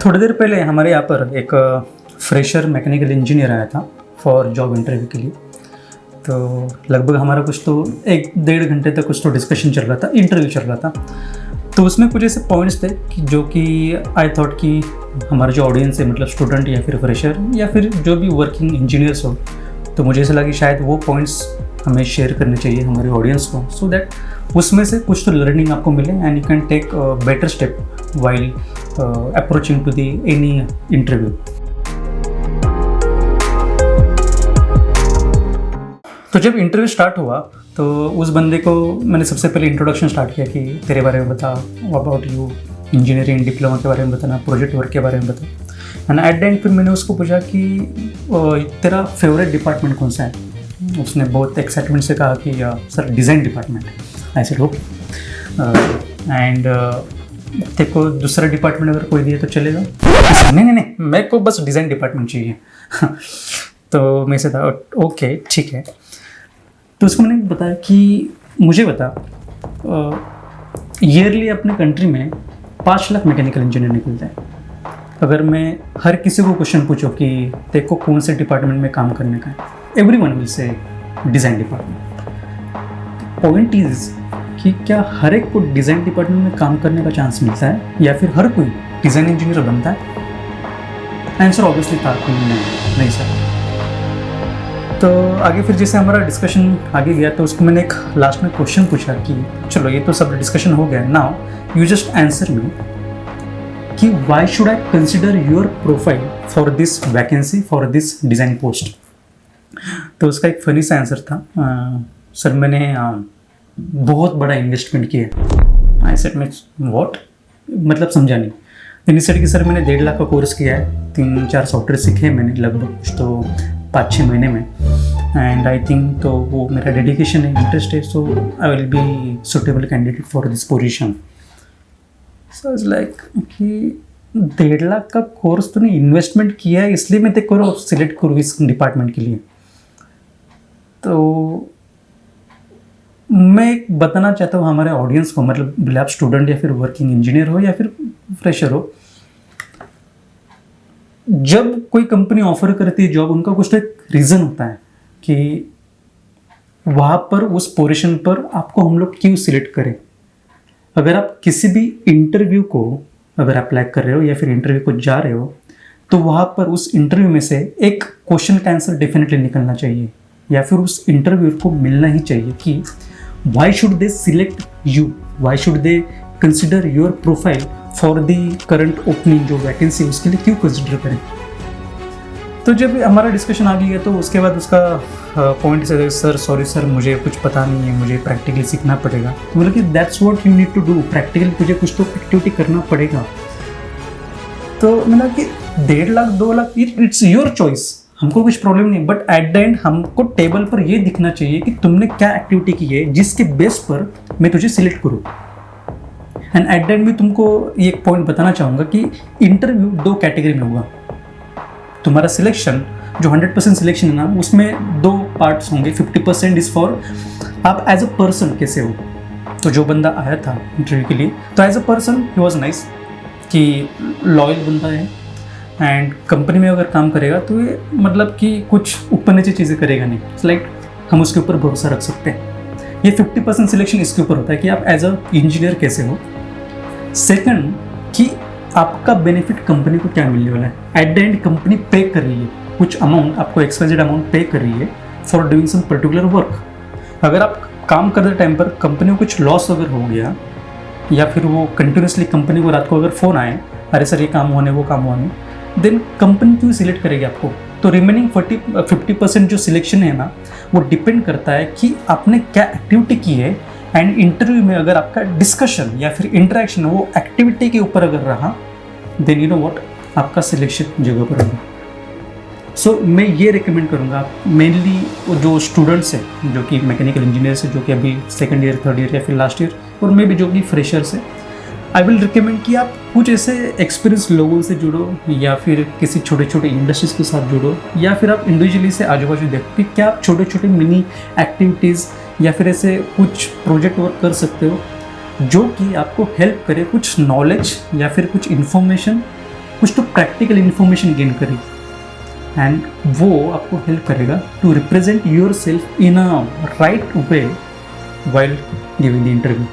थोड़ी देर पहले हमारे यहाँ पर एक फ्रेशर मैकेनिकल इंजीनियर आया था फॉर जॉब इंटरव्यू के लिए। तो लगभग हमारा कुछ तो 1-1.5 घंटे तक कुछ तो डिस्कशन चल रहा था, इंटरव्यू चल रहा था। तो उसमें कुछ ऐसे पॉइंट्स थे कि जो कि आई थॉट कि हमारा जो ऑडियंस है, मतलब स्टूडेंट या फिर फ्रेशर या फिर जो भी वर्किंग इंजीनियर्स हो, तो मुझे ऐसा लगा कि शायद वो पॉइंट्स हमें शेयर करने चाहिए हमारे ऑडियंस को, सो दैट उसमें से कुछ तो लर्निंग आपको मिले and you can take better step while approaching to the any interview. तो जब इंटरव्यू स्टार्ट हुआ तो उस बंदे को मैंने सबसे पहले इंट्रोडक्शन स्टार्ट किया कि तेरे बारे में बता, अबाउट यू, इंजीनियरिंग डिप्लोमा के बारे में बताना, प्रोजेक्ट वर्क के बारे में बता। एंड एट द एंड फिर मैंने उसको पूछा कि तेरा फेवरेट डिपार्टमेंट कौन सा है। उसने बहुत एक्साइटमेंट से कहा कि sir design department. I said okay, and तेरे को दूसरा डिपार्टमेंट अगर कोई दिए तो चलेगा? नहीं, मेरे को बस डिज़ाइन डिपार्टमेंट चाहिए। तो मैं से था ओके ठीक है। तो उसको मैंने बताया कि मुझे बता, ईयरली अपने कंट्री में 5 लाख मैकेनिकल इंजीनियर निकलते हैं। अगर मैं हर किसी को क्वेश्चन पूछूं कि तेरे को कौन से डिपार्टमेंट में काम करने का है, everyone will say design department. Point is कि क्या हर एक को डिज़ाइन डिपार्टमेंट में काम करने का चांस मिलता है या फिर हर कोई डिज़ाइन इंजीनियर बनता है? आंसर ऑब्वियसली था कि नहीं सर। तो आगे फिर जैसे हमारा डिस्कशन आगे गया तो उसको मैंने एक लास्ट में क्वेश्चन पूछा कि चलो ये तो सब डिस्कशन हो गया, now you just answer me कि why should I consider your profile for this vacancy, for this design post. तो उसका एक फनी सा आंसर था, सर मैंने बहुत बड़ा इन्वेस्टमेंट किया। आई सेड मैं व्हाट, मतलब समझा नहीं। तो इस कि सर मैंने 1.5 लाख का कोर्स किया है, 3-4 सॉफ्टवेयर सीखे मैंने लगभग कुछ तो 5-6 महीने में, एंड आई थिंक तो वो मेरा डेडिकेशन है, इंटरेस्ट है, so I will be suitable candidate for this position. So it's like कि 1.5 लाख का कोर्स तूने इन्वेस्टमेंट किया है इसलिए मैं तेरे को सिलेक्ट करूँ इस डिपार्टमेंट के लिए। तो मैं बताना चाहता हूँ हमारे ऑडियंस को, मतलब भले आप स्टूडेंट या फिर वर्किंग इंजीनियर हो या फिर फ्रेशर हो, जब कोई कंपनी ऑफर करती है जॉब, उनका कुछ तो एक रीज़न होता है कि वहाँ पर उस पोजीशन पर आपको हम लोग क्यों सिलेक्ट करें। अगर आप किसी भी इंटरव्यू को अगर अप्लाई कर रहे हो या फिर इंटरव्यू को जा रहे हो, तो वहाँ पर उस इंटरव्यू में से एक क्वेश्चन का आंसर डेफिनेटली निकलना चाहिए, या फिर उस इंटरव्यू को मिलना ही चाहिए कि why should they select you, why should they consider your profile for the current opening जो वैकेंसी, उसके लिए क्यों कंसिडर करें। तो जब हमारा डिस्कशन आ गया तो उसके बाद उसका पॉइंट से सर सॉरी सर मुझे कुछ पता नहीं है, मुझे प्रैक्टिकली सीखना पड़ेगा। तो बोला कि that's what you need to do, practically तुझे कुछ तो एक्टिविटी करना पड़ेगा। तो मैंने कि 1.5 lakh 2 lakh it's your choice, हमको कुछ प्रॉब्लम नहीं, बट एट द एंड हमको टेबल पर ये दिखना चाहिए कि तुमने क्या एक्टिविटी की है जिसके बेस पर मैं तुझे सिलेक्ट करूँ। एंड एट द एंड में तुमको ये एक पॉइंट बताना चाहूँगा कि इंटरव्यू 2 कैटेगरी में होगा। तुम्हारा सिलेक्शन जो 100% सिलेक्शन है ना, उसमें 2 पार्ट्स होंगे। 50% इज़ फॉर आप एज अ पर्सन कैसे हो। तो जो बंदा आया था इंटरव्यू के लिए, तो as a person he was nice, कि लॉयल बंदा है एंड कंपनी में अगर काम करेगा तो ये मतलब कि कुछ ऊपर नीचे चीज़ें करेगा नहीं, इट्स लाइक हम उसके ऊपर भरोसा रख सकते हैं। ये 50% सिलेक्शन इसके ऊपर होता है कि आप एज अ इंजीनियर कैसे हो। सेकंड कि आपका बेनिफिट कंपनी को क्या मिलने वाला है। एट द एंड कंपनी पे कर रही है कुछ अमाउंट, आपको एक्सपेंसिव अमाउंट पे कर रही है for doing some particular work. अगर आप काम करते टाइम पर कंपनी को कुछ लॉस अगर हो गया, या फिर वो कंटिन्यूसली कंपनी को रात को अगर फ़ोन आए, अरे सर ये काम होने वो काम होने, देन कंपनी क्यों सिलेक्ट करेगी आपको। तो रिमेनिंग 50% जो सिलेक्शन है ना, वो डिपेंड करता है कि आपने क्या एक्टिविटी की है। एंड इंटरव्यू में अगर आपका डिस्कशन या फिर इंटरेक्शन वो एक्टिविटी के ऊपर अगर रहा, देन यू नो व्हाट, आपका सिलेक्शन जगह पर होगा। सो मैं ये रिकमेंड करूँगा मेनली वो जो स्टूडेंट्स हैं जो कि मैकेनिकल इंजीनियर्स हैं, जो कि अभी 2nd ईयर 3rd ईयर या फिर लास्ट ईयर, और मे भी जो कि फ्रेशर्स हैं, आई विल रिकमेंड कि आप कुछ ऐसे एक्सपीरियंस लोगों से जुड़ो, या फिर किसी छोटे छोटे इंडस्ट्रीज़ के साथ जुड़ो, या फिर आप इंडिविजुअली से आजू बाजू देखो कि क्या आप छोटे छोटे मिनी एक्टिविटीज़ या फिर ऐसे कुछ प्रोजेक्ट वर्क कर सकते हो जो कि आपको हेल्प करे, कुछ नॉलेज या फिर कुछ इन्फॉर्मेशन कुछ तो प्रैक्टिकल इन्फॉर्मेशन गेन करें, एंड वो आपको हेल्प करेगा to represent yourself in a right way while giving the interview.